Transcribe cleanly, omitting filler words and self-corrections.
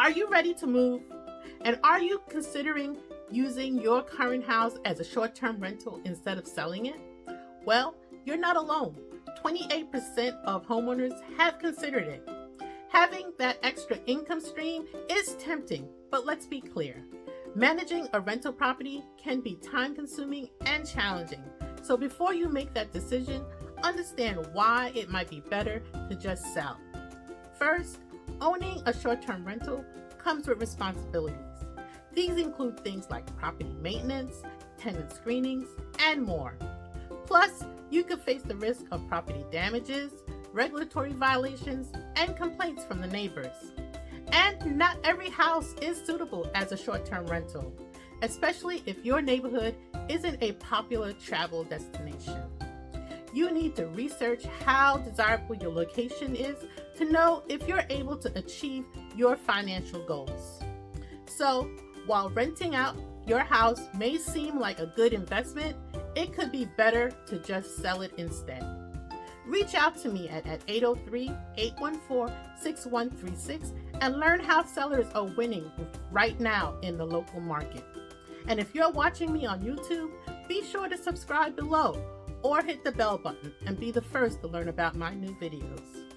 Are you ready to move? And are you considering using your current house as a short-term rental instead of selling it? Well, you're not alone. 28% of homeowners have considered it. Having that extra income stream is tempting, but let's be clear. Managing a rental property can be time-consuming and challenging. So before you make that decision, understand why it might be better to just sell. First, owning a short-term rental comes with responsibilities. These include things like property maintenance, tenant screenings, and more. Plus, you could face the risk of property damages, regulatory violations, and complaints from the neighbors. And not every house is suitable as a short-term rental, especially if your neighborhood isn't a popular travel destination. You need to research how desirable your location is to know if you're able to achieve your financial goals. So, while renting out your house may seem like a good investment, it could be better to just sell it instead. Reach out to me at 803-814-6136 and learn how sellers are winning right now in the local market. And if you're watching me on YouTube, be sure to subscribe below or hit the bell button and be the first to learn about my new videos.